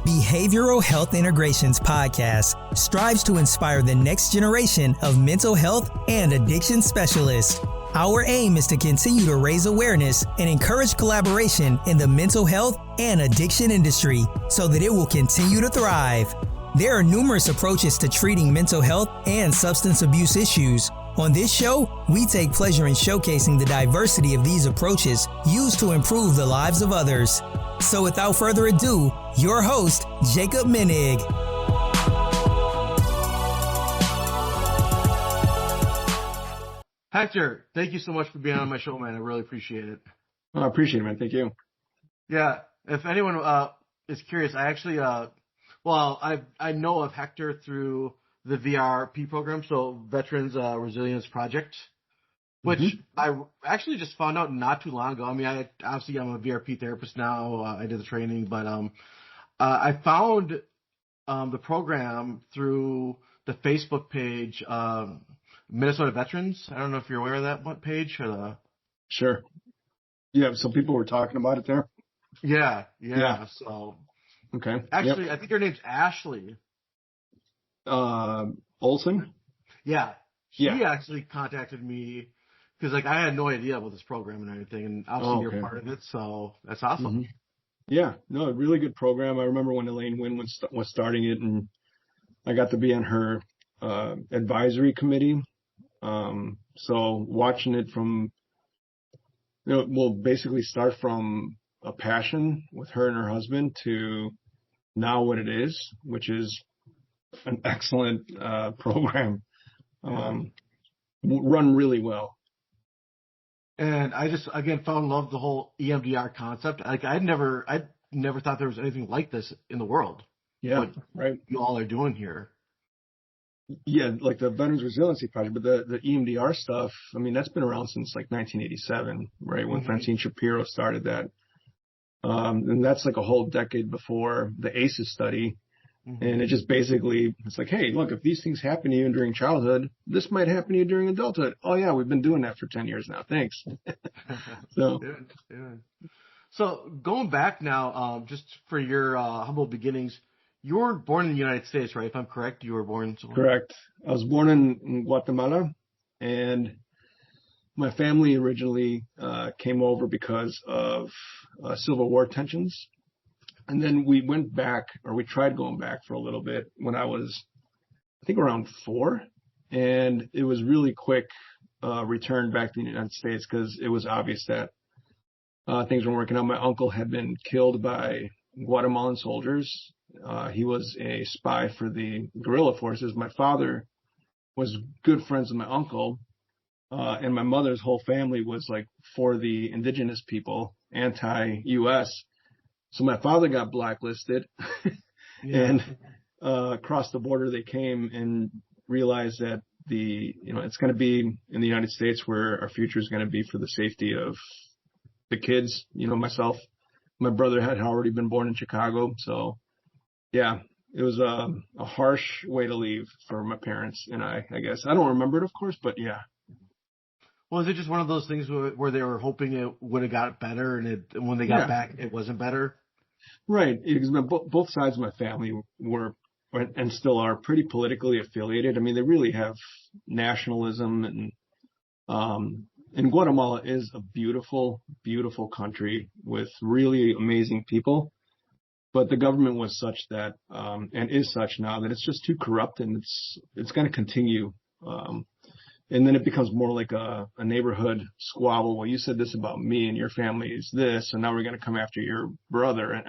Behavioral Health Integrations podcast strives to inspire the next generation of mental health and addiction specialists. Our aim is to continue to raise awareness and encourage collaboration in the mental health and addiction industry so that it will continue to thrive. There are numerous approaches to treating mental health and substance abuse issues. On this show, we take pleasure in showcasing the diversity of these approaches used to improve the lives of others. So without further ado, your host, Jacob Menig. Hector, thank you so much for being on my show, man. I really appreciate it. I appreciate it, man. Thank you. Yeah, if anyone is curious, I actually, I know of Hector through the VRP program, so Veterans Resilience Project, which I actually just found out not too long ago. I mean, I'm a VRP therapist now. I did the training, but I found the program through the Facebook page, Minnesota Veterans. I don't know if you're aware of that page or the. Sure. Yeah. So people were talking about it there. Yeah. So. Okay. Actually, I think her name's Ashley. Olson? Yeah. She actually contacted me because, I had no idea about this program and everything, and obviously you're part of it, so that's awesome. Mm-hmm. Yeah. No, a really good program. I remember when Elaine Wynn was starting it, and I got to be on her advisory committee. So watching it from, basically start from a passion with her and her husband to now what it is, which is an excellent program, run really well. And I just, again, fell in love with the whole EMDR concept. I never thought there was anything like this in the world. Yeah, what right. You all are doing here. Yeah, like the Veterans Resiliency Project, but the EMDR stuff, I mean, that's been around since 1987, right? When Francine Shapiro started that. And that's a whole decade before the ACEs study. And it just basically, it's hey, look, if these things happen to you during childhood, this might happen to you during adulthood. Oh yeah, we've been doing that for 10 years now. Thanks. So, yeah. So going back now, just for your humble beginnings, you were born in the United States, right? If I'm correct, you were born somewhere. Correct. I was born in Guatemala, and my family originally came over because of Civil War tensions. And then we went back, or we tried going back for a little bit when I was, I think, around 4. And it was really quick return back to the United States because it was obvious that things weren't working out. My uncle had been killed by Guatemalan soldiers. He was a spy for the guerrilla forces. My father was good friends with my uncle. And my mother's whole family was for the indigenous people, anti-U.S. So my father got blacklisted and across the border they came and realized that it's going to be in the United States where our future is going to be for the safety of the kids, myself. My brother had already been born in Chicago. So, yeah, it was a harsh way to leave for my parents and I guess. I don't remember it, of course, but yeah. Well, is it just one of those things where they were hoping it would have got better and when they got back, it wasn't better? Right. Both sides of my family were and still are pretty politically affiliated. I mean, they really have nationalism and Guatemala is a beautiful, beautiful country with really amazing people. But the government was such that, and is such now that it's just too corrupt and it's going to continue. And then it becomes more like a neighborhood squabble. Well, you said this about me and your family is this, and now we're going to come after your brother. And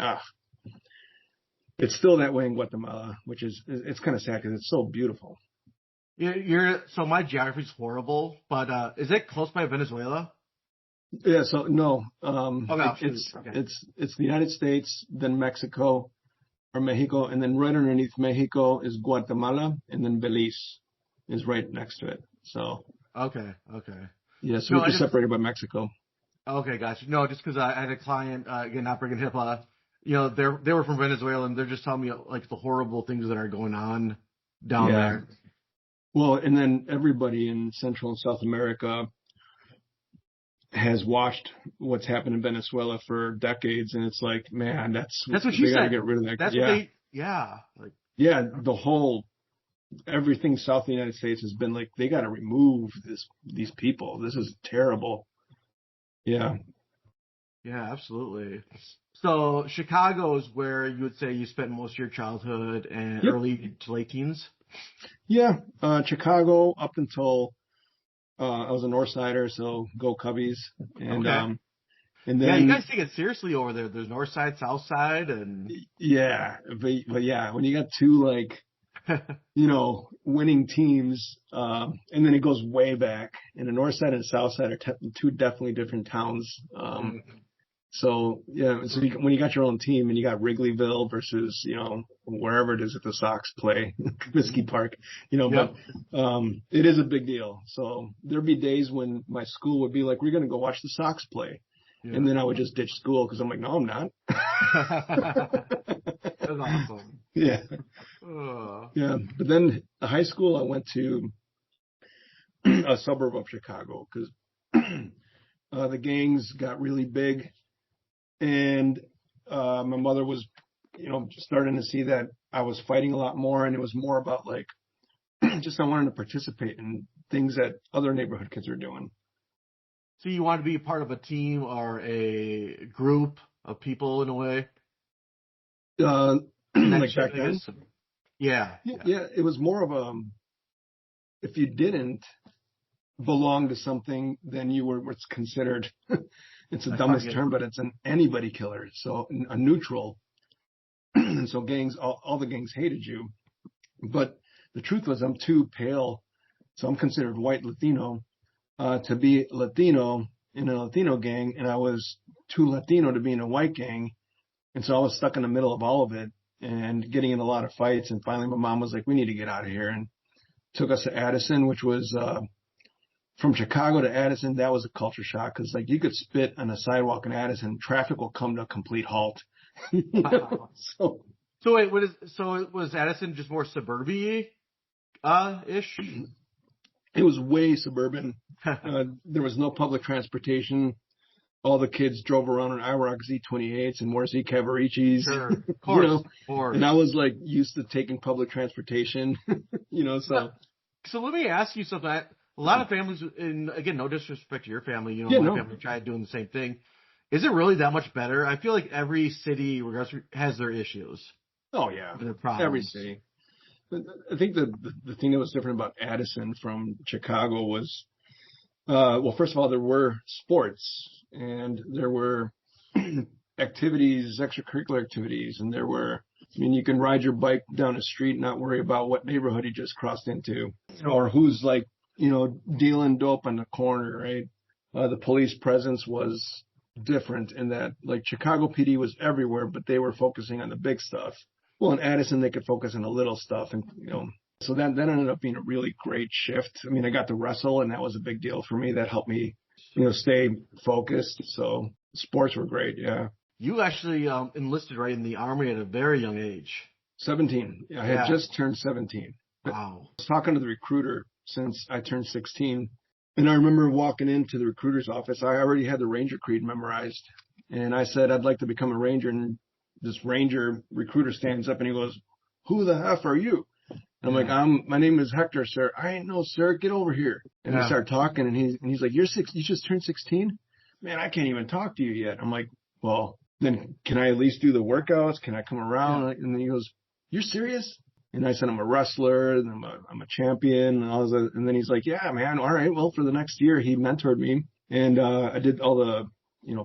it's still that way in Guatemala, which it's kind of sad because it's so beautiful. So my geography's horrible, but is it close by Venezuela? Yeah. So no. It's the United States, then Mexico or Mexico, and then right underneath Mexico is Guatemala, and then Belize is right next to it. So okay. Yeah, so we're separated by Mexico. Okay, gotcha. No, just because I had a client, again, not bringing HIPAA, they were from Venezuela, and they're just telling me the horrible things that are going on down there. Well, and then everybody in Central and South America has watched what's happened in Venezuela for decades, and it's like, man, that's what you they said. gotta get rid of that. That's yeah. what they, yeah. Like, yeah, everything south of the United States has been like, they got to remove these people. This is terrible. Yeah. Yeah, absolutely. So Chicago is where you would say you spent most of your childhood and Yep. early to late teens? Yeah. Chicago up until I was a North Sider, so go Cubbies. And Okay. and Yeah, then you guys take it seriously over there. There's North Side, South Side, and yeah, but yeah, when you got two like winning teams, and then it goes way back. And the North Side and South Side are two definitely different towns. So yeah, so when you got your own team and you got Wrigleyville versus wherever it is that the Sox play, Comiskey Park, Yep. but it is a big deal. So there'd be days when my school would be like, "We're gonna go watch the Sox play," and then I would just ditch school because I'm like, "No, I'm not." That's awesome. Yeah. Oh. Yeah, but then high school I went to a suburb of Chicago because the gangs got really big, and my mother was, starting to see that I was fighting a lot more, and it was more about like just I wanted to participate in things that other neighborhood kids are doing. So you want to be part of a team or a group of people in a way? Like back then? Yeah. Yeah, it was more of if you didn't belong to something, then you were what's considered, it's the dumbest term, but it's an anybody killer. So a neutral. And so gangs, all the gangs hated you. But the truth was I'm too pale, so I'm considered white Latino, to be Latino in a Latino gang, and I was too Latino to be in a white gang. And so I was stuck in the middle of all of it and getting in a lot of fights. And finally my mom was like, "We need to get out of here," and took us to Addison, which was from Chicago to Addison. That was a culture shock because like you could spit on a sidewalk in Addison, traffic will come to a complete halt. Wow. So wait, was Addison just more suburban-ish? It was way suburban. There was no public transportation. All the kids drove around in IROC Z28s and Morrissey Cavaricis. Sure, of course, of course. And I was like used to taking public transportation, so. So let me ask you something. A lot of families, and again, no disrespect to your family, my family tried doing the same thing. Is it really that much better? I feel like every city has their issues. Oh yeah, their problems. Every city. I think the thing that was different about Addison from Chicago was, well, first of all, there were sports and there were activities, extracurricular activities, and you can ride your bike down the street and not worry about what neighborhood you just crossed into or who's like, dealing dope on the corner, right? The police presence was different in that like Chicago PD was everywhere, but they were focusing on the big stuff. Well, in Addison, they could focus on the little stuff. And, so that ended up being a really great shift. I mean, I got to wrestle and that was a big deal for me. That helped me, stay focused. So sports were great. Yeah. You actually enlisted right in the Army at a very young age. 17. I had just turned 17. Wow. I was talking to the recruiter since I turned 16. And I remember walking into the recruiter's office. I already had the Ranger Creed memorized. And I said, I'd like to become a Ranger. And this Ranger recruiter stands up and he goes, "Who the F are you?" And I'm like, my name is Hector, sir. I ain't no sir. Get over here. And we start talking and he's like, you just turned 16? Man, I can't even talk to you yet. I'm like, well, then can I at least do the workouts? Can I come around? Yeah. And then he goes, "You're serious?" And I said, "I'm a wrestler and I'm a champion." And then he's like, "Yeah, man. All right. Well, for the next year, he mentored me and, I did all the,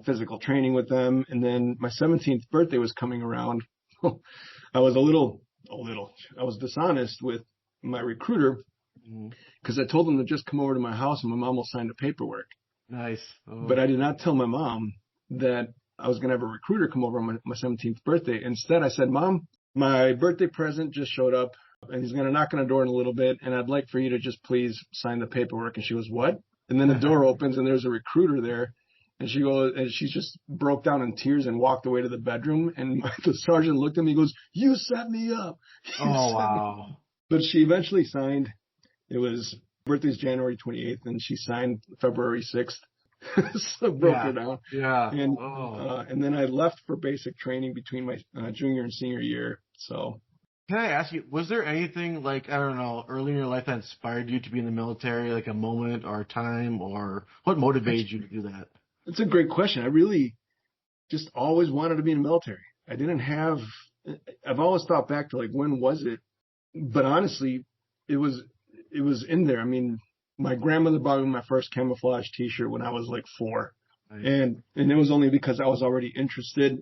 physical training with them. And then my 17th birthday was coming around. I was I was dishonest with my recruiter because I told him to just come over to my house and my mom will sign the paperwork. Nice. Oh. But I did not tell my mom that I was going to have a recruiter come over on my 17th birthday. Instead, I said, "Mom, my birthday present just showed up and he's going to knock on the door in a little bit. And I'd like for you to just please sign the paperwork." And she goes, "What?" And then the door opens and there's a recruiter there. And she goes, and she just broke down in tears and walked away to the bedroom. And the sergeant looked at me and goes, "You set me up." Wow. But she eventually signed. It was birthday's January 28th and she signed February 6th. So broke her down. Yeah. And then I left for basic training between my junior and senior year. So. Can I ask you, was there anything like, I don't know, early in your life that inspired you to be in the military, like a moment or a time, or what motivated you to do that? That's a great question. I really just always wanted to be in the military. I've always thought back to like, when was it? But honestly, it was in there. I mean, my grandmother bought me my first camouflage t-shirt when I was like 4. Nice. And it was only because I was already interested.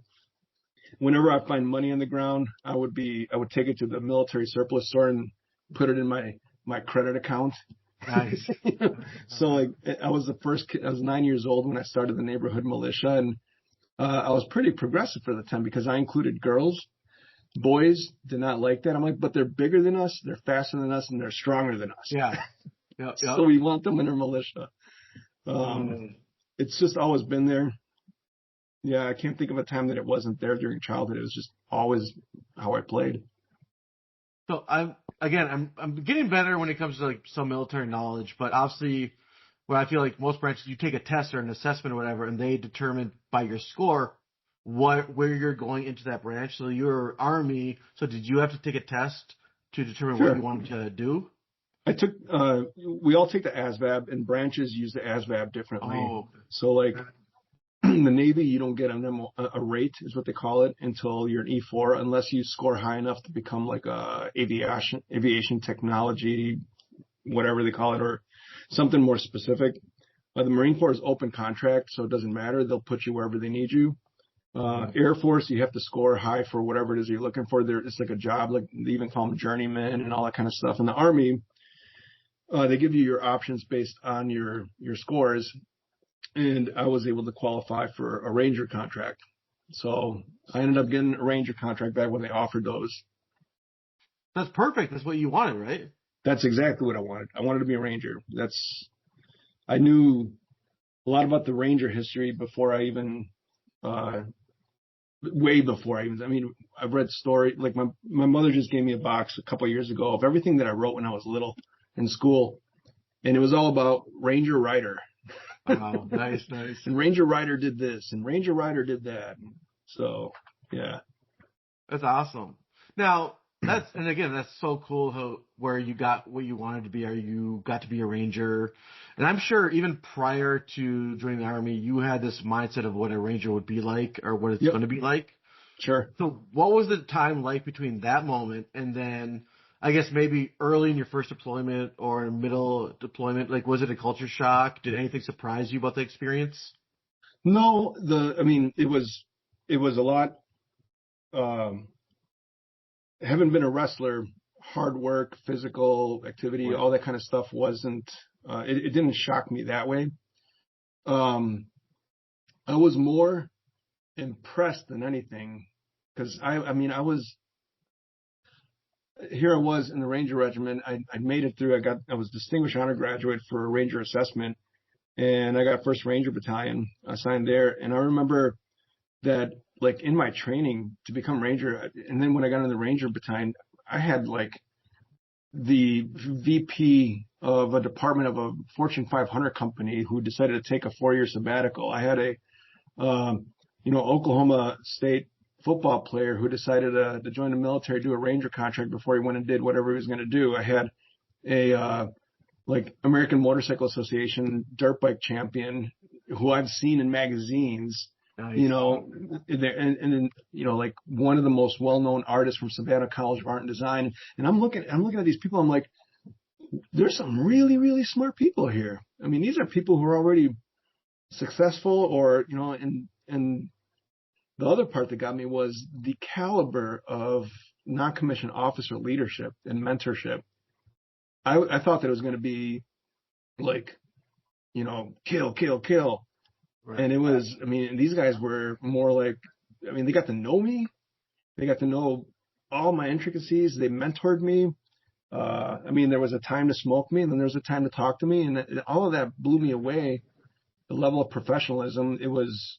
Whenever I find money on the ground, I would take it to the military surplus store and put it in my credit account. Nice. So like, I was the first kid. I was 9 years old when I started the neighborhood militia, and I was pretty progressive for the time because I included girls. Boys did not like that. I'm like, but they're bigger than us, they're faster than us, and they're stronger than us. Yeah. Yep. So we want them in our militia. It's just always been there. Yeah, I can't think of a time that it wasn't there during childhood. It was just always how I played. So I'm getting better when it comes to like some military knowledge, but obviously, where I feel like most branches, you take a test or an assessment or whatever, and they determine by your score where you're going into that branch. So you're Army. So did you have to take a test to determine what you wanted to do? We all take the ASVAB, and branches use the ASVAB differently. Oh. So like in the Navy, you don't get a rate is what they call it until you're an E4, unless you score high enough to become like a aviation technology, whatever they call it, or something more specific. The Marine Corps is open contract, so it doesn't matter. They'll put you wherever they need you. Air Force, you have to score high for whatever it is you're looking for. It's like a job, like they even call them journeyman and all that kind of stuff. In the Army, they give you your options based on your scores. And I was able to qualify for a Ranger contract. So I ended up getting a Ranger contract back when they offered those. That's perfect. That's what you wanted, right? That's exactly what I wanted. I wanted to be a Ranger. I knew a lot about the Ranger history before I even, way before I even, I mean, I've read story, like my mother just gave me a box a couple of years ago of everything that I wrote when I was little in school. And it was all about Ranger Rider. Wow, nice. And Ranger Rider did this, and Ranger Rider did that. So, yeah. That's awesome. Now, that's so cool where you got what you wanted to be, or you got to be a Ranger. And I'm sure even prior to joining the Army, you had this mindset of what a Ranger would be like, or what it's going to be like. Sure. So what was the time like between that moment and then, I guess maybe early in your first deployment or middle deployment? Like, was it a culture shock? Did anything surprise you about the experience? No, it was a lot. Having been a wrestler, hard work, physical activity, all that kind of stuff wasn't. It didn't shock me that way. I was more impressed than anything because I was. Here I was in the Ranger Regiment. I made it through. I was distinguished honor graduate for a Ranger assessment, and I got 1st Ranger Battalion assigned there. And I remember that, like, in my training to become Ranger, and then when I got in the Ranger Battalion, I had like the VP of a department of a Fortune 500 company who decided to take a 4-year sabbatical. I had a, Oklahoma State football player who decided to join the military, do a Ranger contract before he went and did whatever he was going to do. I had a American Motorcycle Association dirt bike champion who I've seen in magazines. Nice. And like one of the most well-known artists from Savannah College of Art and Design. And I'm looking at these people. I'm like, there's some really, really smart people here. I mean, these are people who are already successful, or and the other part that got me was the caliber of non-commissioned officer leadership and mentorship. I thought that it was going to be like, kill, kill, kill. Right. And it was, these guys were more like, they got to know me. They got to know all my intricacies. They mentored me. There was a time to smoke me, and then there was a time to talk to me. And all of that blew me away. The level of professionalism, it was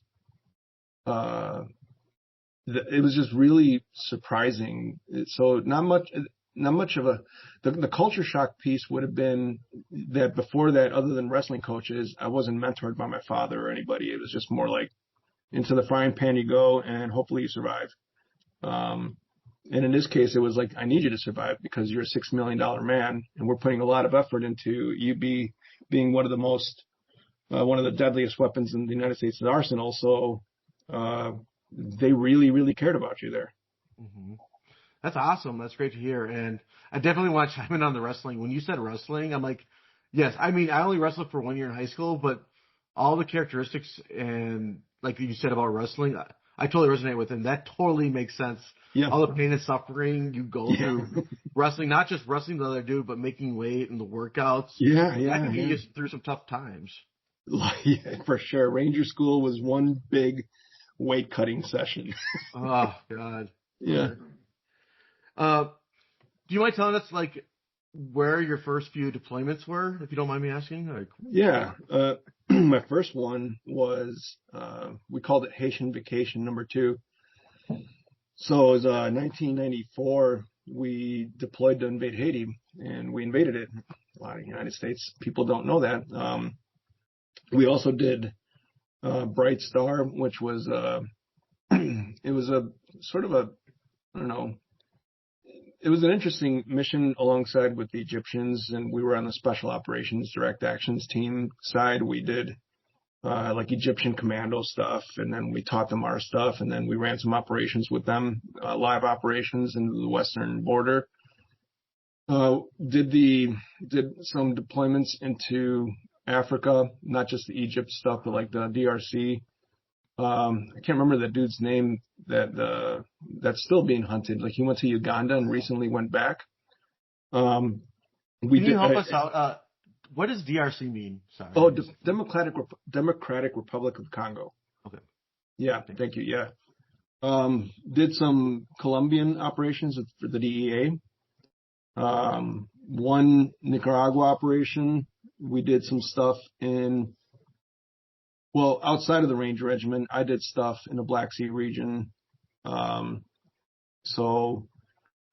just really surprising. So not much. not much of the culture shock piece would have been that before that, other than wrestling coaches, I wasn't mentored by my father or anybody. It was just more like into the frying pan you go and hopefully you survive. And in this case, it was like, I need you to survive because you're a $6 million man and we're putting a lot of effort into you being one of the deadliest weapons in the United States arsenal. So, they really, really cared about you there. Mm-hmm. That's awesome. That's great to hear. And I definitely want to chime in on the wrestling. When you said wrestling, I'm like, yes, I mean, I only wrestled for 1 year in high school, but all the characteristics and like you said about wrestling, I totally resonate with him. That totally makes sense. Yeah. All the pain and suffering you go through wrestling, not just wrestling the other dude, but making weight and the workouts. Yeah. That can get you through some tough times. Yeah, for sure. Ranger school was one big weight cutting session. Oh God. Yeah. Do you mind telling us like where your first few deployments were, if you don't mind me asking? Like, Yeah. My first one was, we called it Haitian Vacation #2. So it was 1994. We deployed to invade Haiti, and we invaded it. A lot of United States people don't know that. We also did Bright Star, which was it was a sort of a, I don't know, it was an interesting mission alongside with the Egyptians, and we were on the Special Operations Direct Actions team side. We did like Egyptian commando stuff, and then we taught them our stuff, and then we ran some operations with them, live operations in the western border. Did some deployments into Africa, not just the Egypt stuff, but like the DRC. I can't remember the dude's name that's still being hunted. Like he went to Uganda and recently went back. Can you help us out? What does DRC mean? Sorry. Oh, Democratic Republic of Congo. Okay. Yeah, thank you. Yeah. Did some Colombian operations for the DEA. One Nicaragua operation. We did some stuff outside of the Ranger Regiment. I did stuff in the Black Sea region. So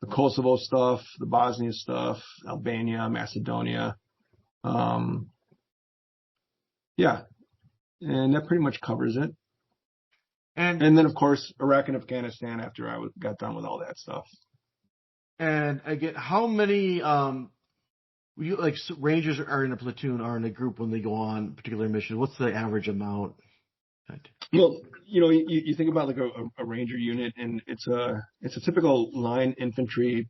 the Kosovo stuff, the Bosnia stuff, Albania, Macedonia. Yeah. And that pretty much covers it. And then, of course, Iraq and Afghanistan after I got done with all that stuff. And again, how many Rangers are in a platoon or in a group when they go on a particular mission? What's the average amount? Well, you think about like a Ranger unit, and it's a typical line infantry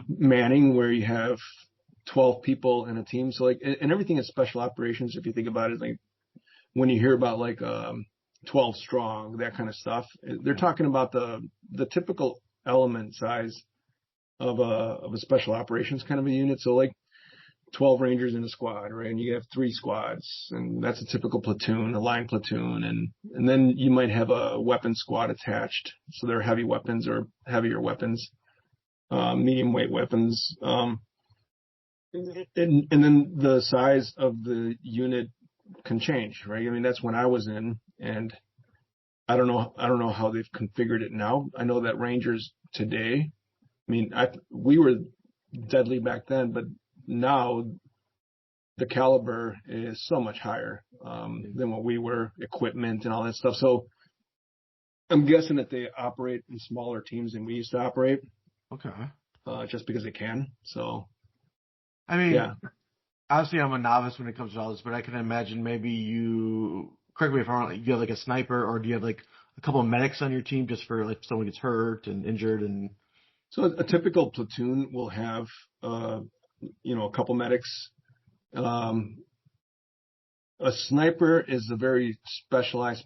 manning where you have 12 people in a team. So like, and everything is special operations. If you think about it, like when you hear about like 12 strong, that kind of stuff, they're talking about the typical element size of a special operations kind of a unit. So like 12 Rangers in a squad, right? And you have 3 squads, and that's a typical platoon, a line platoon. And then you might have a weapon squad attached. So they're heavy weapons or heavier weapons, medium weight weapons. And then the size of the unit can change, right? I mean, that's when I was in, and I don't know how they've configured it now. I know that Rangers today, I mean, we were deadly back then, but now the caliber is so much higher than what we were, equipment and all that stuff. So I'm guessing that they operate in smaller teams than we used to operate. Okay. Just because they can. So, I mean, yeah. Obviously I'm a novice when it comes to all this, but I can imagine maybe you, correct me if I'm wrong, you have like a sniper, or do you have like a couple of medics on your team just for like if someone gets hurt and injured? And so a typical platoon will have, a couple medics. A sniper is a very specialized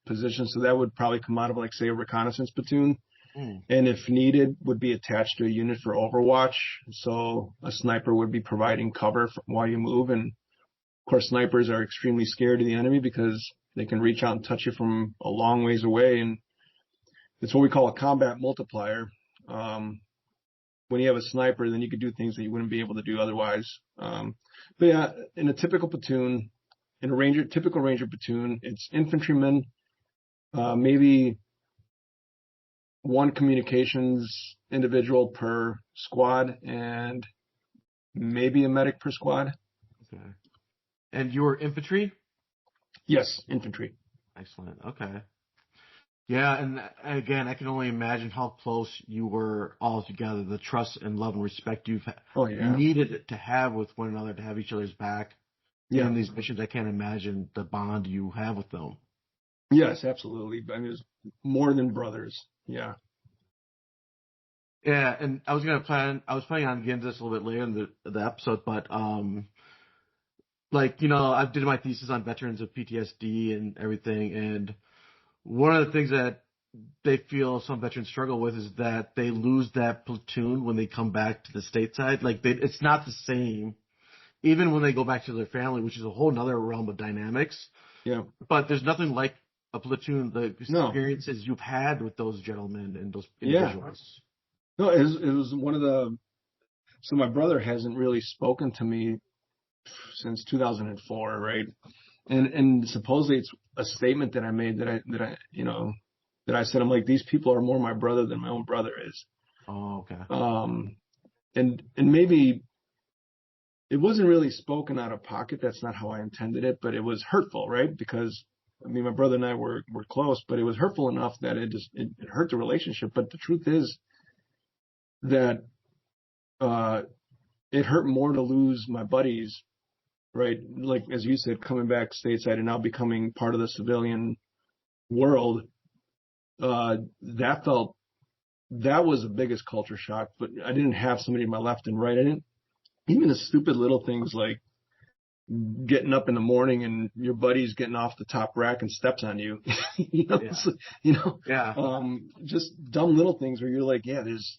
position, so that would probably come out of like, say, a reconnaissance platoon. And if needed, would be attached to a unit for overwatch. So a sniper would be providing cover while you move. And of course, snipers are extremely scared of the enemy because they can reach out and touch you from a long ways away. And it's what we call a combat multiplier. When you have a sniper, then you could do things that you wouldn't be able to do otherwise. But yeah, in a typical platoon, in a typical Ranger platoon, it's infantrymen, maybe one communications individual per squad and maybe a medic per squad. Okay. And you were infantry? Yes, infantry. Excellent. Okay. Yeah, and again, I can only imagine how close you were all together, the trust and love and respect you've needed to have with one another, to have each other's back in these missions. I can't imagine the bond you have with them. Yes, absolutely. I mean, it was more than brothers. Yeah. Yeah, and I was planning on getting to this a little bit later in the episode, but like, you know, I did my thesis on veterans of PTSD and everything, and one of the things that they feel some veterans struggle with is that they lose that platoon when they come back to the stateside. Like, it's not the same, even when they go back to their family, which is a whole nother realm of dynamics. Yeah. But there's nothing like a platoon, the experiences you've had with those gentlemen and those individuals. No, it was one of the. So my brother hasn't really spoken to me since 2004, right? And supposedly it's a statement that I made that I said, I'm like, these people are more my brother than my own brother is. Oh, okay. And maybe it wasn't really spoken out of pocket. That's not how I intended it, but it was hurtful, right? Because I mean, my brother and I were close, but it was hurtful enough that it hurt the relationship. But the truth is that it hurt more to lose my buddies, right? Like, as you said, coming back stateside and now becoming part of the civilian world, that was the biggest culture shock. But I didn't have somebody to my left and right. I didn't, even the stupid little things like getting up in the morning and your buddy's getting off the top rack and steps on you, just dumb little things where you're like, there's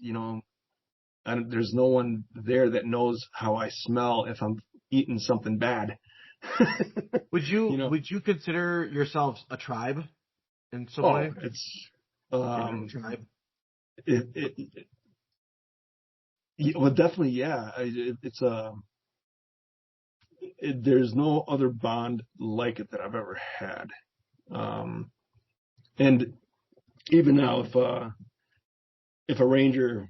no one there that knows how I smell if I'm eating something bad. Would you consider yourselves a tribe in some way? It's tribe. Well, definitely, yeah. There's no other bond like it that I've ever had. And even now, if a ranger,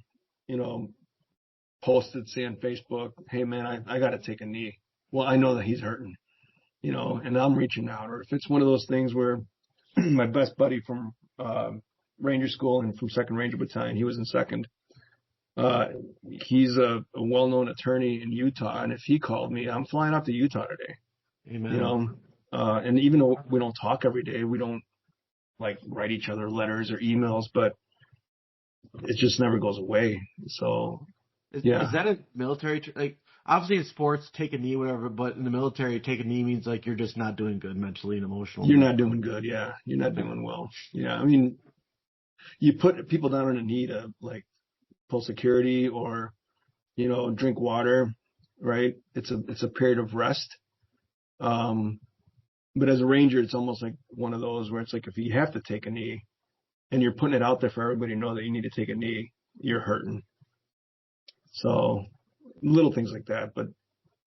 posted, say, on Facebook, hey man, I got to take a knee. Well, I know that he's hurting, and I'm reaching out. Or if it's one of those things where my best buddy from Ranger School and from 2nd Ranger Battalion, he was in 2nd. He's a well-known attorney in Utah, and if he called me, I'm flying out to Utah today. Amen. And even though we don't talk every day, we don't like write each other letters or emails, but it just never goes away. So, is that a military, like, obviously in sports, take a knee, whatever, but in the military, take a knee means like you're just not doing good mentally and emotionally. You're not doing good. Yeah. You're not doing well. Yeah. I mean, you put people down on a knee to like pull security or, drink water, right? It's a period of rest. But as a ranger, it's almost like one of those where it's like, if you have to take a knee and you're putting it out there for everybody to know that you need to take a knee, you're hurting. So little things like that. But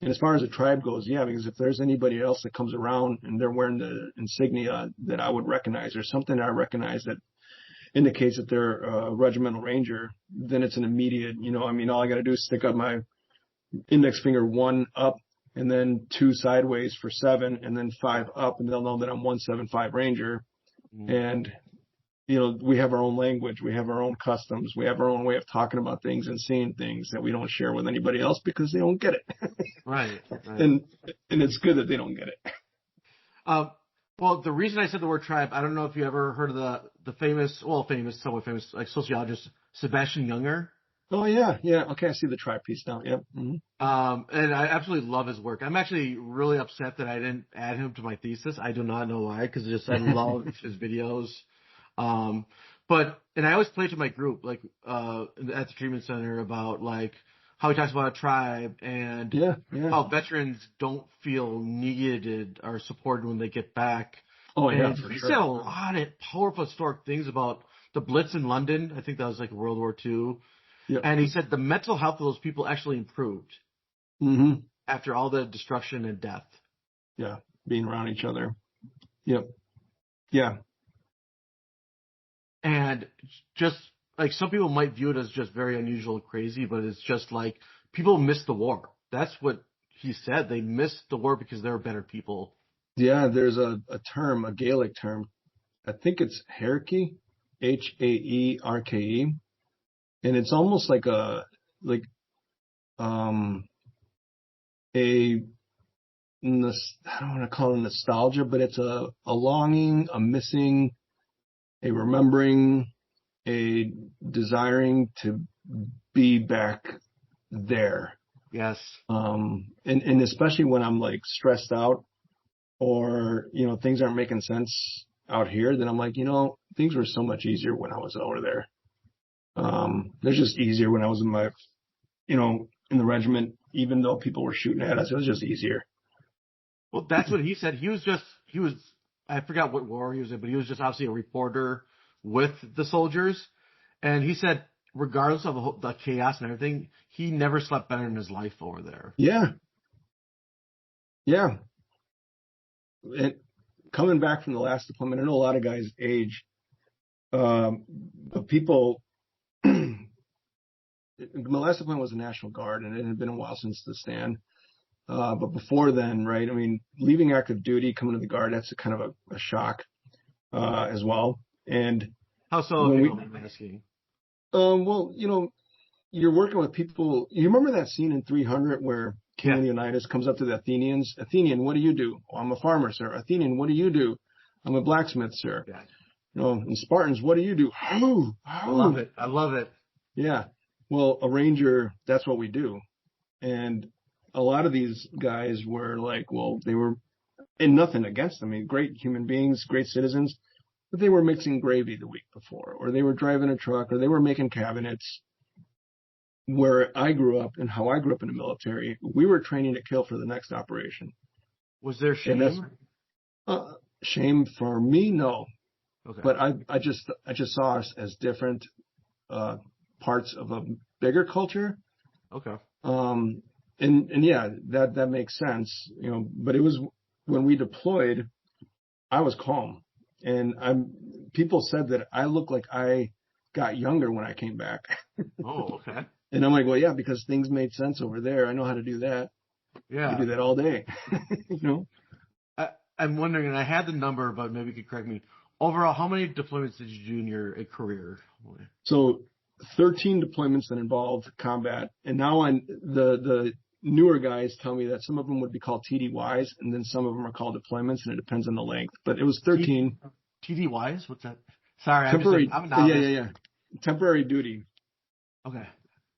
and as far as the tribe goes, because if there's anybody else that comes around and they're wearing the insignia that I would recognize, or something that I recognize that indicates that they're a regimental ranger, then it's an immediate, all I got to do is stick up my index finger 1 up and then 2 sideways for 7 and then 5 up, and they'll know that I'm 175 Ranger. And, we have our own language. We have our own customs. We have our own way of talking about things and seeing things that we don't share with anybody else because they don't get it. Right. And it's good that they don't get it. Well, the reason I said the word tribe, I don't know if you ever heard of the somewhat famous, like, sociologist Sebastian Junger. Oh, yeah. Yeah. Okay. I see the tribe piece now. Yep. Mm-hmm. And I absolutely love his work. I'm actually really upset that I didn't add him to my thesis. I do not know why, because I love his videos. And I always play to my group, like, at the treatment center, about like how he talks about a tribe and how veterans don't feel needed or supported when they get back. Oh, yeah. And he said a lot of powerful historic things about the Blitz in London. I think that was like World War II. Yep. And he said the mental health of those people actually improved after all the destruction and death. Yeah. Being around each other. Yep. Yeah. And just like some people might view it as just very unusual and crazy, but it's just like people miss the war. That's what he said. They missed the war because they were better people. Yeah, there's a term, a Gaelic term. I think it's Haerke, Haerke, and it's almost like um a I don't want to call it nostalgia, but it's a longing, a missing, a remembering, a desiring to be back there. Yes. And especially when I'm like stressed out or, things aren't making sense out here, then I'm like, things were so much easier when I was over there. They're just easier when I was in my, in the regiment, even though people were shooting at us, it was just easier. Well, that's what he said. He was, I forgot what war he was in, but he was just obviously a reporter with the soldiers. And he said, regardless of the chaos and everything, he never slept better in his life over there. Yeah. Yeah. And coming back from the last deployment, I know a lot of guys age. But people, my last deployment was the National Guard, and it had been a while since the stand. But before then, right, I mean, leaving active duty, coming to the Guard, that's a kind of a shock as well. And how so? If you don't mind asking. Well, you're working with people. You remember that scene in 300 where King Leonidas comes up to the Athenians? Athenian, what do you do? Oh, I'm a farmer, sir. Athenian, what do you do? I'm a blacksmith, sir. Yeah. And Spartans, what do you do? I love it. I love it. Yeah. Well, a ranger, that's what we do. And a lot of these guys were like, well, they were, and nothing against them. I mean, great human beings, great citizens, but they were mixing gravy the week before, or they were driving a truck, or they were making cabinets. Where I grew up and how I grew up in the military, we were training to kill for the next operation. Was there shame? Shame for me? No. Okay. But I just saw us as different parts of a bigger culture. Okay. And yeah, that makes sense, but it was when we deployed, I was calm, and people said that I looked like I got younger when I came back. Oh, okay. And I'm like, well, yeah, because things made sense over there. I know how to do that. Yeah. I do that all day. I'm wondering, and I had the number, but maybe you could correct me. Overall, how many deployments did you do in your career? So 13 deployments that involved combat. And now the newer guys tell me that some of them would be called TDYs, and then some of them are called deployments, and it depends on the length. But it was 13. TDYs? What's that? Sorry, temporary. I'm a novice. Yeah. Temporary duty. Okay.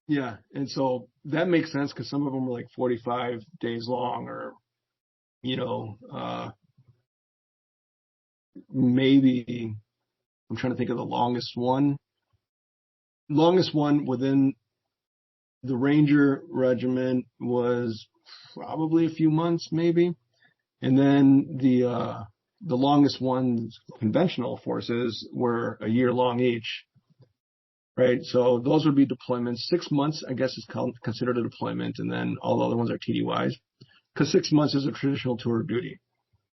Yeah, and so that makes sense because some of them were like 45 days long, or maybe I'm trying to think of the longest one. Longest one within the Ranger Regiment was probably a few months, maybe, and then the longest ones, conventional forces, were a year long each. Right, so those would be deployments. 6 months, I guess, is considered a deployment, and then all the other ones are TDYs, because 6 months is a traditional tour of duty.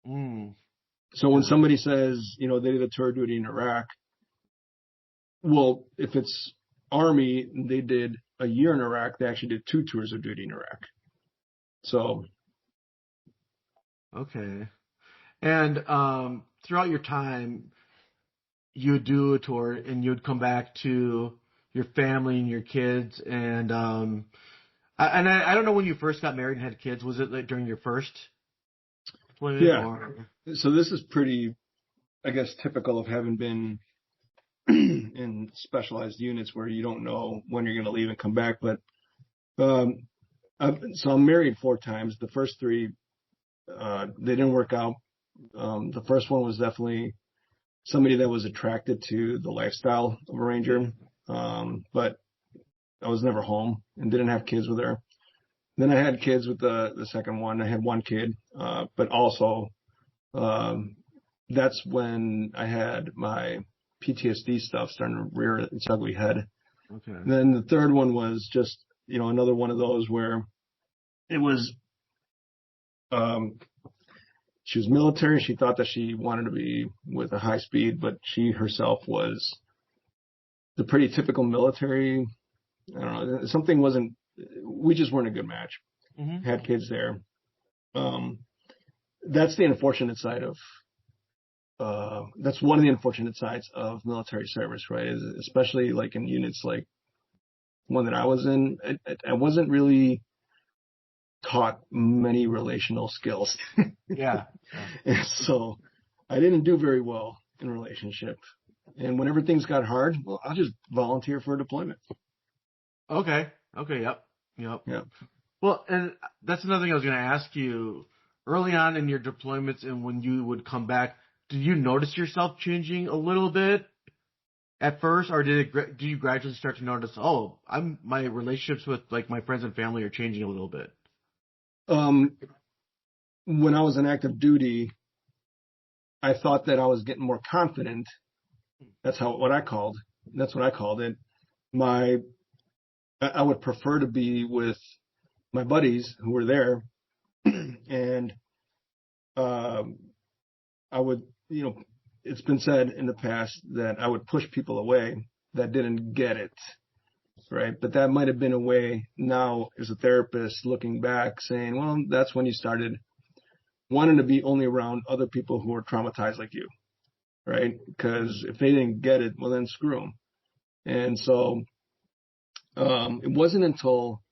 So when somebody says, they did a tour of duty in Iraq, well, if it's Army, they did a year in Iraq. They actually did 2 tours of duty in Iraq. So. Okay. And throughout your time, you would do a tour and you'd come back to your family and your kids. And I don't know when you first got married and had kids. Was it like during your first deployment? Yeah. Or? So this is pretty, I guess, typical of having been in specialized units where you don't know when you're going to leave and come back. But so I'm married 4 times. The first 3, they didn't work out. The first one was definitely somebody that was attracted to the lifestyle of a ranger, but I was never home and didn't have kids with her. Then I had kids with the second one. I had 1 kid, but also that's when I had my PTSD stuff starting to rear its ugly head. Okay. And then the third one was just, another one of those where it was, she was military. She thought that she wanted to be with a high speed, but she herself was the pretty typical military. I don't know. Something wasn't. We just weren't a good match. Mm-hmm. Had kids there. That's the unfortunate side of. That's one of the unfortunate sides of military service, right? Especially like in units like one that I was in. I wasn't really taught many relational skills. Yeah. And so I didn't do very well in relationship. And whenever things got hard, well, I'll just volunteer for a deployment. Okay. Yep. Yeah. Well, and that's another thing I was going to ask you. Early on in your deployments and when you would come back, did you notice yourself changing a little bit at first, or do you gradually start to notice, my relationships with like my friends and family are changing a little bit? When I was in active duty, I thought that I was getting more confident. That's what I called it. I would prefer to be with my buddies who were there, and I would, it's been said in the past that I would push people away that didn't get it, right? But that might have been a way now as a therapist looking back saying, well, that's when you started wanting to be only around other people who were traumatized like you, right? Because if they didn't get it, well, then screw them. And so it wasn't until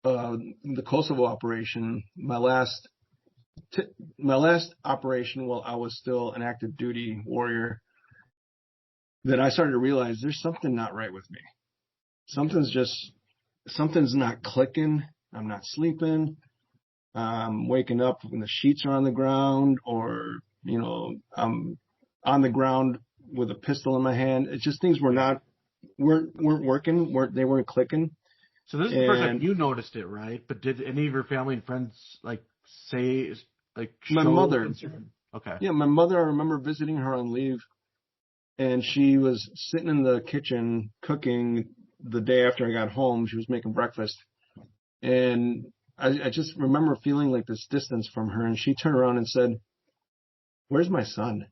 the Kosovo operation, my last operation while I was still an active duty warrior, that I started to realize there's something not right with me. Something's not clicking. I'm not sleeping. I'm waking up when the sheets are on the ground, or, I'm on the ground with a pistol in my hand. It's just things weren't working, they weren't clicking. So this is the first time you noticed it, right? But did any of your family and friends say my mother? Concern? Okay. Yeah, my mother. I remember visiting her on leave, and she was sitting in the kitchen cooking the day after I got home. She was making breakfast, and I just remember feeling like this distance from her. And she turned around and said, "Where's my son?"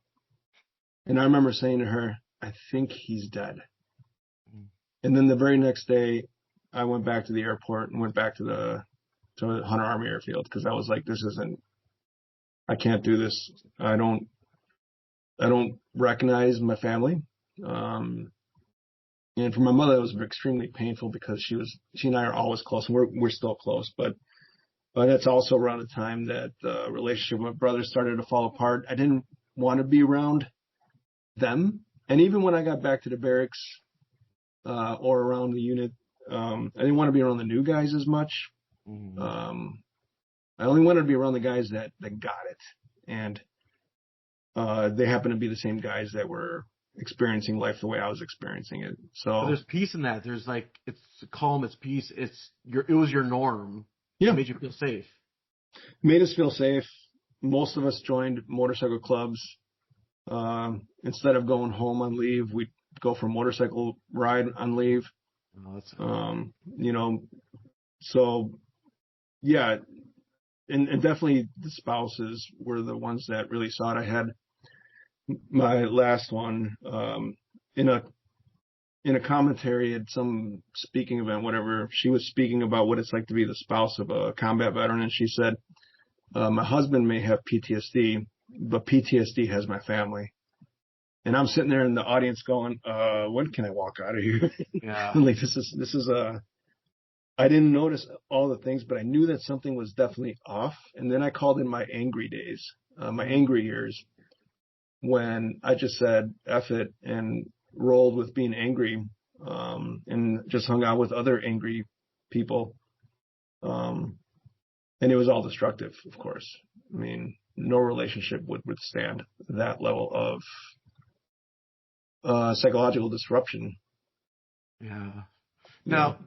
And I remember saying to her, "I think he's dead." And then the very next day, I went back to the airport and went back to the Hunter Army Airfield, because I was like, I can't do this. I don't recognize my family. And for my mother, it was extremely painful because she and I are always close, and we're still close. But that's also around the time that the relationship with my brother started to fall apart. I didn't want to be around them. And even when I got back to the barracks, or around the unit, I didn't want to be around the new guys as much. Mm-hmm. I only wanted to be around the guys that got it. And they happen to be the same guys that were experiencing life the way I was experiencing it. So there's peace in that. There's it's calm, it's peace. It was your norm. Yeah. It made you feel safe. Made us feel safe. Most of us joined motorcycle clubs. Instead of going home on leave, we'd go for a motorcycle ride on leave. Oh, so yeah. And definitely the spouses were the ones that really saw it. I had my last one in a commentary at some speaking event, whatever. She was speaking about what it's like to be the spouse of a combat veteran, and she said, "My husband may have PTSD, but PTSD has my family." And I'm sitting there in the audience going, "When can I walk out of here?" Yeah. I'm like, this is I didn't notice all the things, but I knew that something was definitely off. And then I called in my angry days, my angry years, when I just said F it and rolled with being angry, and just hung out with other angry people. And it was all destructive, of course. I mean, no relationship would withstand that level of psychological disruption. Yeah. Now,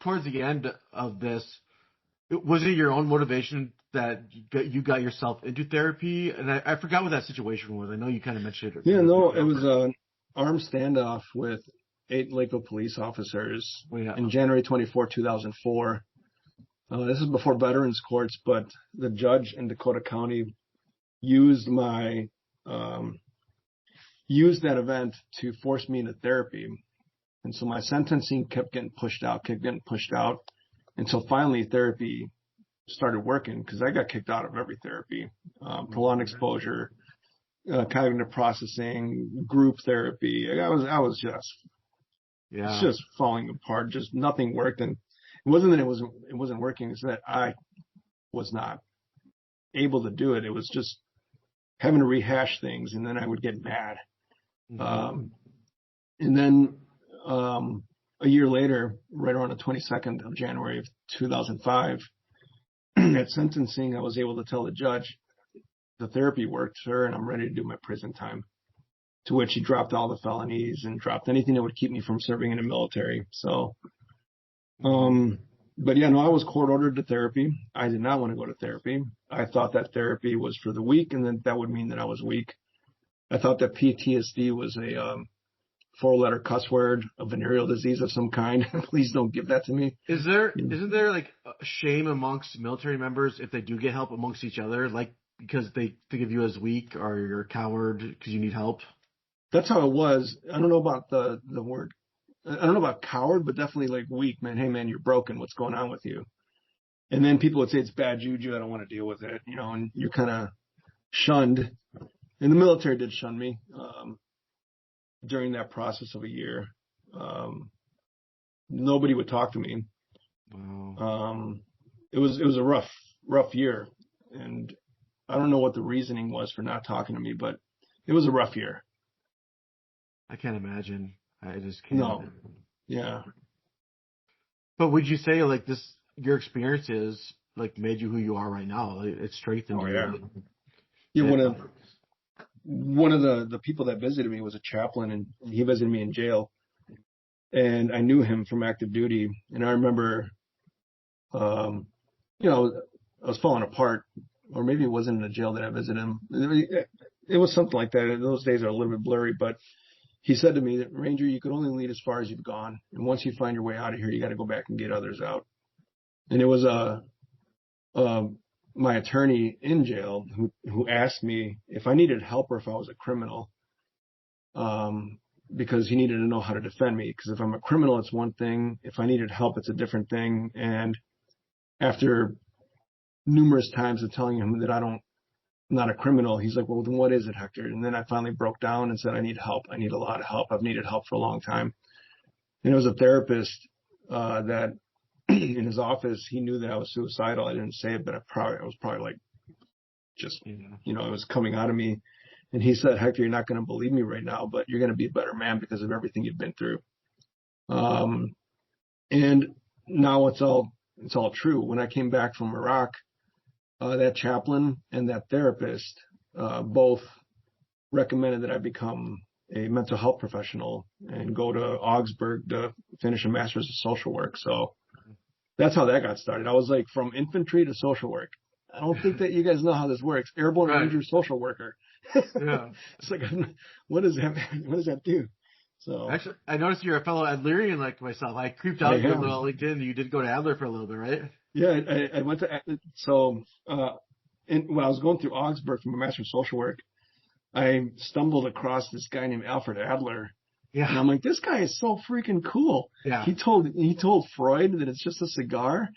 towards the end of this, was it your own motivation that you got yourself into therapy? And I forgot what that situation was. I know you kind of mentioned it. Yeah, no, it was an armed standoff with 8 Lakeville police officers in January 24, 2004. This is before veterans courts, but the judge in Dakota County used my used that event to force me into therapy. And so my sentencing kept getting pushed out. Until finally therapy started working, because I got kicked out of every therapy, prolonged exposure, cognitive processing, group therapy. I was just falling apart. Just nothing worked. And it wasn't that it wasn't working. It's that I was not able to do it. It was just having to rehash things, and then I would get mad. And then a year later, right around the 22nd of January of 2005, at sentencing, I was able to tell the judge the therapy worked, sir, and I'm ready to do my prison time. To which he dropped all the felonies and dropped anything that would keep me from serving in the military. So, but yeah, no, I was court ordered to therapy. I did not want to go to therapy. I thought that therapy was for the weak, and then that would mean that I was weak. I thought that PTSD was a 4-letter cuss word, a venereal disease of some kind. Please don't give that to me. Isn't there like a shame amongst military members if they do get help amongst each other, like because they think of you as weak or you're a coward because you need help? That's how it was. I don't know about the word. I don't know about coward, but definitely like weak, man. Hey, man, you're broken. What's going on with you? And then people would say it's bad juju. I don't want to deal with it, and you're kind of shunned. And the military did shun me during that process of a year. Nobody would talk to me. Wow. It was a rough year, and I don't know what the reasoning was for not talking to me, but it was a rough year. I can't imagine. I just can't. No. Yeah. But would you say like this, your experiences like made you who you are right now? It strengthened you. Yeah. Yeah. One of the people that visited me was a chaplain, and he visited me in jail, and I knew him from active duty. And I remember, I was falling apart, or maybe it wasn't in the jail that I visited him. It was something like that. Those days are a little bit blurry, but he said to me that, Ranger, you could only lead as far as you've gone. And once you find your way out of here, you got to go back and get others out. And it was my attorney in jail who asked me if I needed help or if I was a criminal, because he needed to know how to defend me. Because if I'm a criminal, it's one thing. If I needed help, it's a different thing. And after numerous times of telling him that I'm not a criminal, he's like, well, then what is it, Hector? And then I finally broke down and said, I need help. I need a lot of help. I've needed help for a long time. And it was a therapist that in his office, he knew that I was suicidal. I didn't say it, but I was probably like, just, it was coming out of me. And he said, Hector, you're not going to believe me right now, but you're going to be a better man because of everything you've been through. And now it's all true. When I came back from Iraq, that chaplain and that therapist both recommended that I become a mental health professional and go to Augsburg to finish a master's of social work. So that's how that got started. I was like from infantry to social work. I don't think that you guys know how this works. Airborne Ranger social worker. Yeah. It's like, what does that do? So actually, I noticed you're a fellow Adlerian like myself. I creeped out your little LinkedIn. You did go to Adler for a little bit, right? Yeah, I went to when I was going through Augsburg for my master's of social work, I stumbled across this guy named Alfred Adler. Yeah. And I'm like, this guy is so freaking cool. Yeah. He told Freud that it's just a cigar.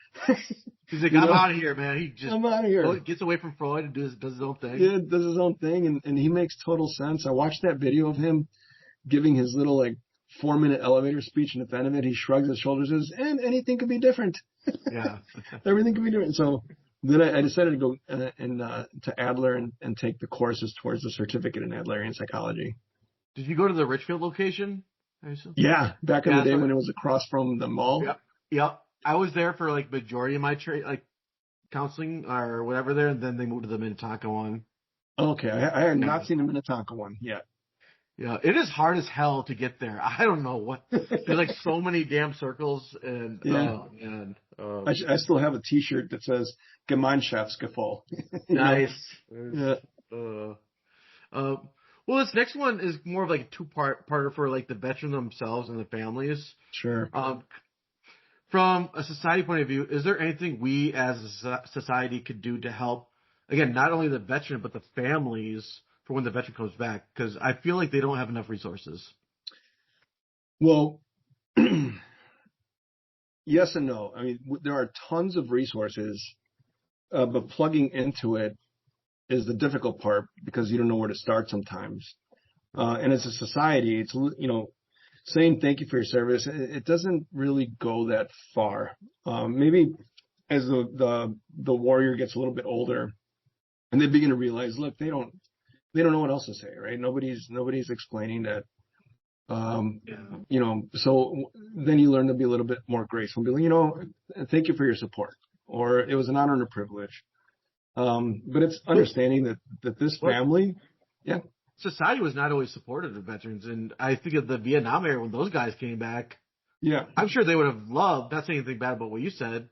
He's like, I'm out of here, man. I'm out of here. Gets away from Freud and does his own thing. Yeah, does his own thing, and he makes total sense. I watched that video of him giving his little 4-minute elevator speech, and at the end of it, he shrugs his shoulders and says, and anything could be different. Yeah. Everything could be different. So then I decided to go to Adler and take the courses towards the certificate in Adlerian psychology. Did you go to the Richfield location? Yeah, back in the day when it was across from the mall. Yep. I was there for majority of my counseling or whatever there, and then they moved to the Minnetonka one. Okay, I had not seen the Minnetonka one yet. Yeah, it is hard as hell to get there. I don't know what. There's so many damn circles, and I still have a T-shirt that says "Gemeinschaftsgefühl." Nice. Yeah. Well, this next one is more of a two-parter for the veteran themselves and the families. Sure. From a society point of view, is there anything we as a society could do to help, again, not only the veteran but the families for when the veteran comes back? Because I feel like they don't have enough resources. Well, yes and no. I mean, there are tons of resources, but plugging into it is the difficult part because you don't know where to start sometimes. And as a society, it's, saying thank you for your service, it doesn't really go that far. Maybe as the warrior gets a little bit older and they begin to realize, look, they don't know what else to say, right? Nobody's explaining that. So then you learn to be a little bit more graceful and be like, thank you for your support, or it was an honor and a privilege. But it's understanding that this family, society was not always supportive of veterans, and I think of the Vietnam era when those guys came back. Yeah, I'm sure they would have loved. Not saying anything bad about what you said.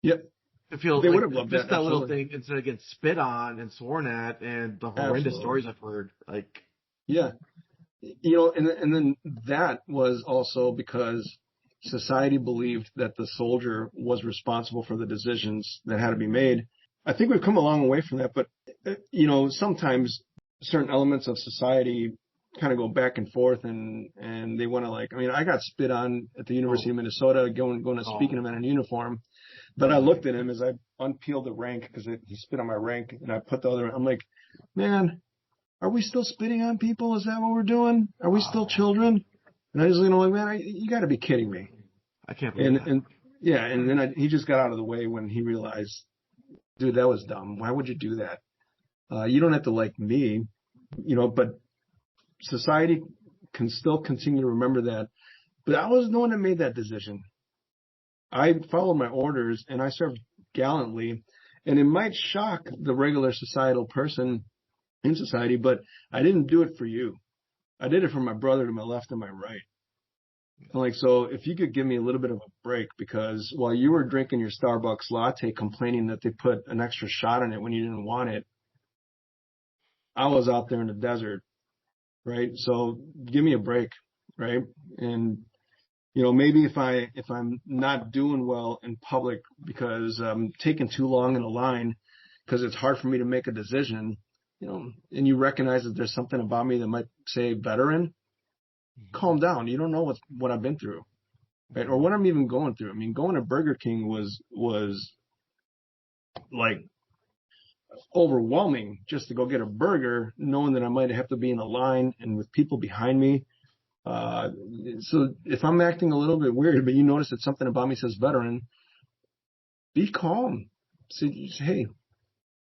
Yep. To feel they like would have loved just that little thing instead of getting spit on and sworn at, and the horrendous stories I've heard. Like, yeah, and then that was also because society believed that the soldier was responsible for the decisions that had to be made. I think we've come a long way from that, but sometimes certain elements of society kind of go back and forth, and they want to I got spit on at the University of Minnesota going to speak in a uniform, but I looked at him as I unpeeled the rank because he spit on my rank, and I put the other. I'm like, man, are we still spitting on people? Is that what we're doing? Are we still children? And I was man, you got to be kidding me. I can't believe that. And then he just got out of the way when he realized, dude, that was dumb. Why would you do that? You don't have to like me, but society can still continue to remember that. But I was the one that made that decision. I followed my orders and I served gallantly. And it might shock the regular societal person in society, but I didn't do it for you. I did it for my brother to my left and my right. I'm so if you could give me a little bit of a break, because while you were drinking your Starbucks latte complaining that they put an extra shot in it when you didn't want it, I was out there in the desert, right? So give me a break, right? And maybe if I'm not doing well in public because I'm taking too long in a line because it's hard for me to make a decision, and you recognize that there's something about me that might say veteran, calm down. You don't know what I've been through, right? Or what I'm even going through. I mean, going to Burger King was like overwhelming just to go get a burger, knowing that I might have to be in a line and with people behind me. So if I'm acting a little bit weird, but you notice that something about me says veteran, be calm. Say, hey,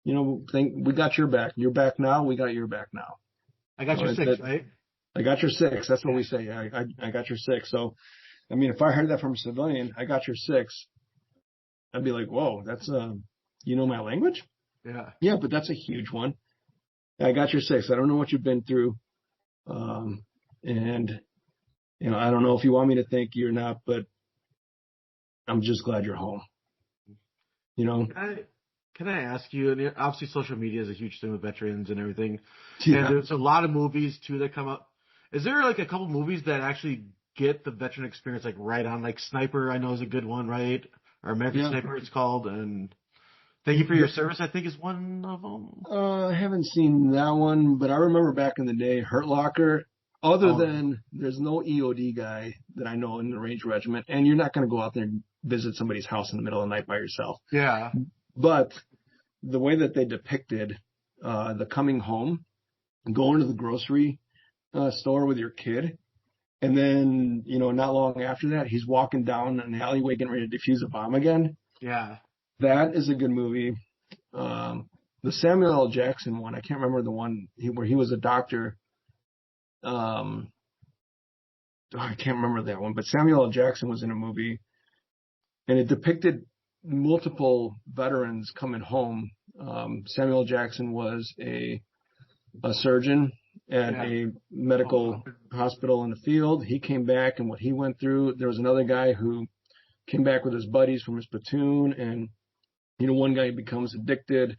we got your back. You're back now. We got your back now. I got your six, right? I got your six. That's what we say. I got your six. So, I mean, if I heard that from a civilian, I got your six, I'd be like, whoa, that's, my language? Yeah. Yeah, but that's a huge one. I got your six. I don't know what you've been through. And, I don't know if you want me to thank you or not, but I'm just glad you're home. Can I ask you, and obviously social media is a huge thing with veterans and everything. Yeah. And there's a lot of movies too that come up. Is there a couple movies that actually get the veteran experience right on? Like Sniper, I know is a good one, right? Or American Sniper it's called, and Thank You for Your Service, I think, is one of them. I haven't seen that one, but I remember back in the day, Hurt Locker. Other than there's no EOD guy that I know in the Range Regiment, and you're not going to go out there and visit somebody's house in the middle of the night by yourself. Yeah. But the way that they depicted the coming home, going to the grocery store with your kid, and then, not long after that, he's walking down an alleyway getting ready to defuse a bomb again. Yeah. That is a good movie. The Samuel L. Jackson one, I can't remember the one where he was a doctor. I can't remember that one, but Samuel L. Jackson was in a movie, and it depicted multiple veterans coming home. Samuel L. Jackson was a surgeon at a medical hospital in the field. He came back and what he went through. There was another guy who came back with his buddies from his platoon, and one guy becomes addicted.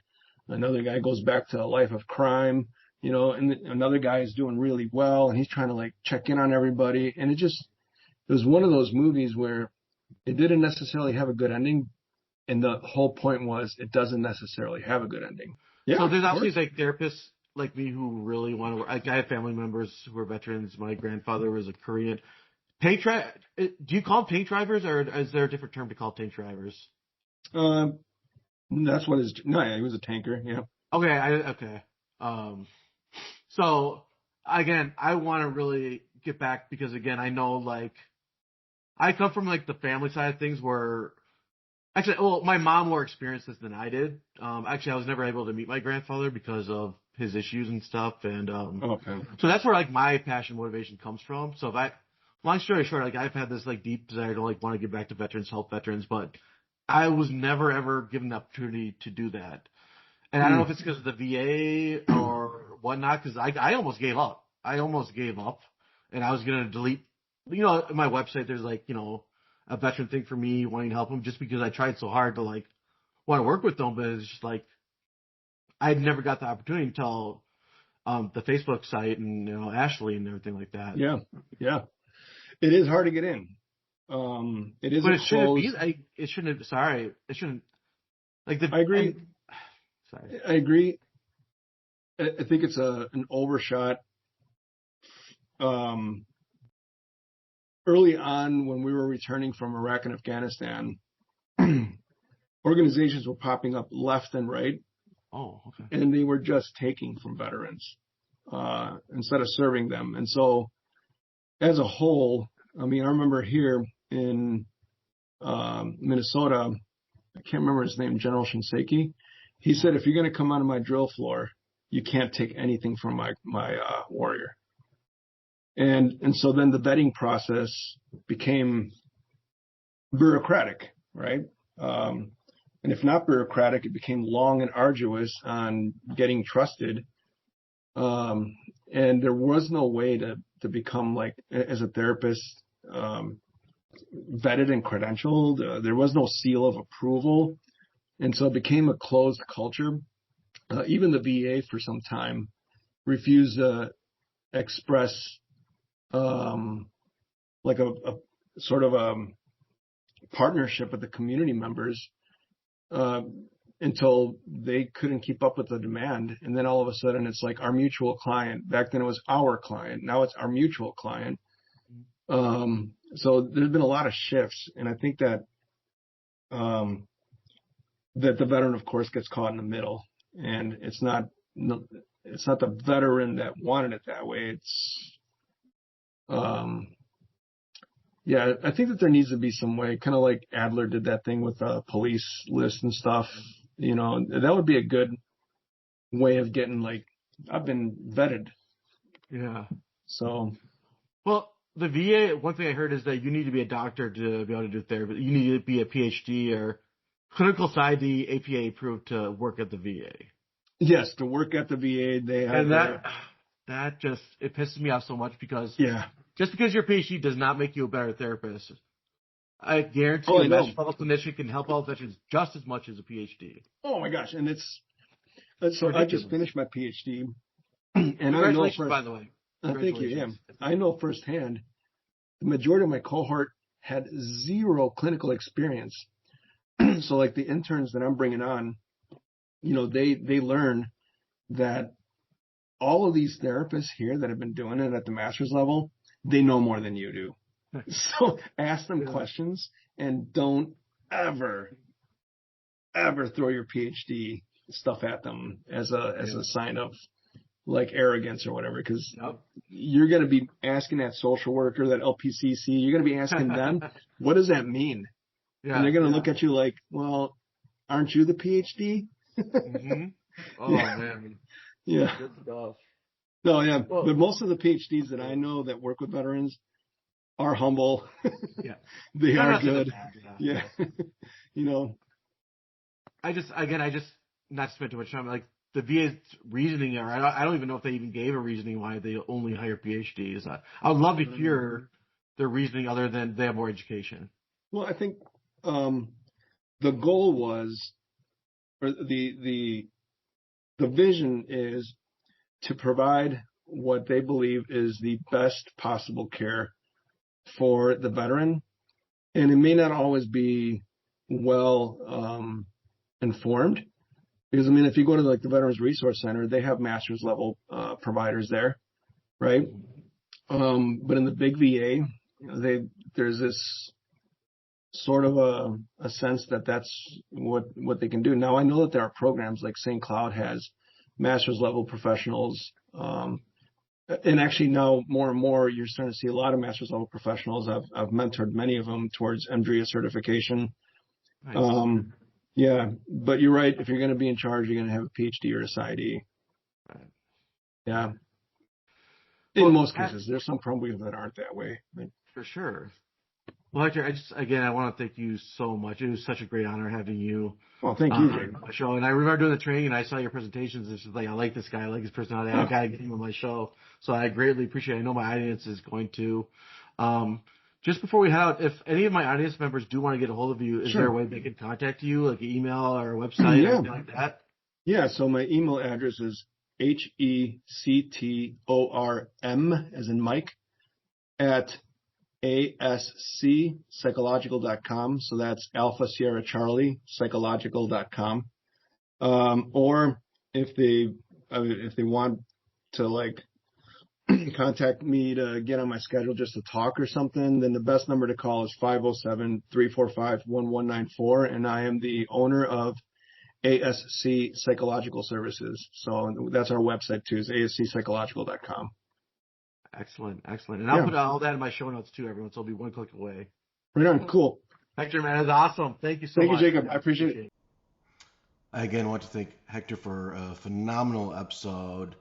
Another guy goes back to a life of crime. And another guy is doing really well, and he's trying to check in on everybody. And it was one of those movies where it didn't necessarily have a good ending, and the whole point was it doesn't necessarily have a good ending. Yeah. So there's obviously therapists like me who really want to work. Like I have family members who are veterans. My grandfather was a Korean. Do you call them tank drivers, or is there a different term to call tank drivers? That's what his. No, yeah, he was a tanker. Yeah. Okay. So again, I want to really get back because again, I know like I come from like the family side of things where actually, well, my mom more experienced this than I did. Actually, I was never able to meet my grandfather because of his issues and stuff, and Okay. so that's where like my passion motivation comes from. So long story short, like I've had this like deep desire to like want to give back to veterans, help veterans, but I was never ever given the opportunity to do that. And I don't know if it's because of the VA or whatnot, because I almost gave up. And I was going to delete, my website, there's like, a veteran thing for me wanting to help them just because I tried so hard to like want to work with them, but it's just like, I had never got the opportunity until the Facebook site and, Ashley and everything like that. Yeah. Yeah. It is hard to get in. It is, but it shouldn't be. It shouldn't. Like I agree. Sorry. I agree. I think it's an overshot. Early on, when we were returning from Iraq and Afghanistan, organizations were popping up left and right. Oh, okay. And they were just taking from veterans instead of serving them. And so, as a whole, I mean, I remember here in Minnesota, I can't remember his name, General Shinseki. He said, if you're going to come onto my drill floor, you can't take anything from my warrior. And so then the vetting process became bureaucratic, right? And if not bureaucratic, it became long and arduous on getting trusted. And there was no way to become like, as a therapist, vetted and credentialed. There was no seal of approval. And so it became a closed culture. Even the VA for some time refused to express like a sort of a partnership with the community members until they couldn't keep up with the demand. And then all of a sudden it's like our mutual client. Back then it was our client. Now it's our mutual client. So there's been a lot of shifts. And I think that that the veteran, of course, gets caught in the middle, and it's not the veteran that wanted it that way. It's, yeah, I think that there needs to be some way, kind of like Adler did that thing with a police list and stuff. That would be a good way of getting like, I've been vetted. Yeah. So. Well, the VA, one thing I heard is that you need to be a doctor to be able to do therapy. You need to be a Ph.D. or clinical PsyD APA approved to work at the VA. Yes, to work at the VA, they have. And that just, it pisses me off so much because just because you're a PhD does not make you a better therapist. I guarantee a master's level clinician can help all veterans just as much as a PhD. Oh my gosh, and it's so I just finished my PhD, and congratulations, by the way. Thank you. Yeah, I know firsthand. The majority of my cohort had zero clinical experience. So like the interns that I'm bringing on, they learn that all of these therapists here that have been doing it at the master's level, they know more than you do. So ask them questions and don't ever throw your PhD stuff at them as a sign of like arrogance or whatever, because you're going to be asking that social worker, that LPCC, you're going to be asking them, what does that mean? Yeah, and they're going to look at you like, well, aren't you the PhD? Mm-hmm. Oh, man. Yeah. Good stuff. No, yeah. Well, but most of the PhDs that I know that work with veterans are humble. Yeah. They are good. Yeah. I just, not to spend too much time, like the VA's reasoning, or I don't even know if they even gave a reasoning why they only hire PhDs. I would love to hear their reasoning other than they have more education. Well, I think the goal was, or the vision is to provide what they believe is the best possible care for the veteran. And it may not always be well informed, Because I mean, if you go to like the Veterans Resource Center, they have master's level providers there, right? But in the big VA, there's this sort of a sense that that's what they can do. Now I know that there are programs like St. Cloud has master's level professionals, and actually now more and more you're starting to see a lot of master's level professionals. I've mentored many of them towards MDRIA certification. Nice. Yeah, but you're right. If you're going to be in charge, you're going to have a Ph.D. or a Ph.D. Right. Yeah. In most cases, there's some programs that aren't that way. For sure. Well, Hector, I want to thank you so much. It was such a great honor having you. Well, thank you, Jake. On my show. And I remember doing the training, and I saw your presentations. It's just like, I like this guy. I like his personality. I got to get him on my show. So I greatly appreciate it. I know my audience is going to. Just before we head out, if any of my audience members do want to get a hold of you, is there a way they can contact you, like an email or a website or anything like that? Yeah, so my email address is HECTORM, as in Mike, at ASCpsychological.com. So that's Alpha Sierra Charlie, psychological.com. Or if they want to like contact me to get on my schedule just to talk or something, then the best number to call is 507-345-1194. And I am the owner of ASC Psychological Services. So that's our website too, is ascpsychological.com. Excellent. And I'll put all that in my show notes too, everyone. So it'll be one click away. Right on. Cool. Hector, man, that's awesome. Thank you so much. Thank you, Jacob. I appreciate it. I again want to thank Hector for a phenomenal episode.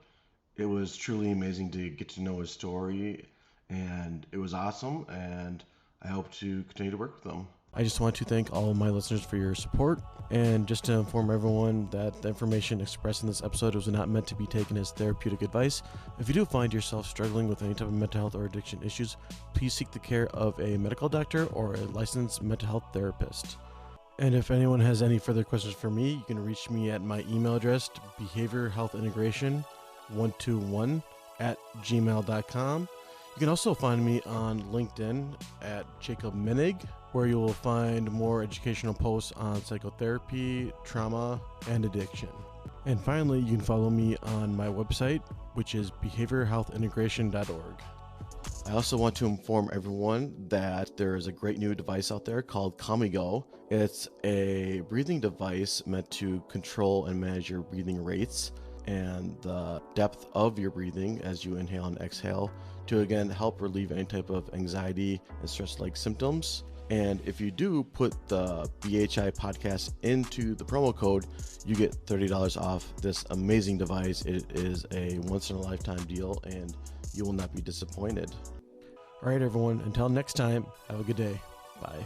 It was truly amazing to get to know his story, and it was awesome, and I hope to continue to work with him. I just want to thank all of my listeners for your support, and just to inform everyone that the information expressed in this episode was not meant to be taken as therapeutic advice. If you do find yourself struggling with any type of mental health or addiction issues, please seek the care of a medical doctor or a licensed mental health therapist. And if anyone has any further questions for me, you can reach me at my email address, behaviorhealthintegration121@gmail.com. You can also find me on LinkedIn at Jacob Minig, where you will find more educational posts on psychotherapy, trauma, and addiction. And finally, you can follow me on my website, which is behaviorhealthintegration.org. I also want to inform everyone that there is a great new device out there called Calmigo. It's a breathing device meant to control and manage your breathing rates and the depth of your breathing as you inhale and exhale to, again, help relieve any type of anxiety and stress-like symptoms. And if you do put the BHI podcast into the promo code, you get $30 off this amazing device. It is a once-in-a-lifetime deal, and you will not be disappointed. All right, everyone, until next time, have a good day. Bye.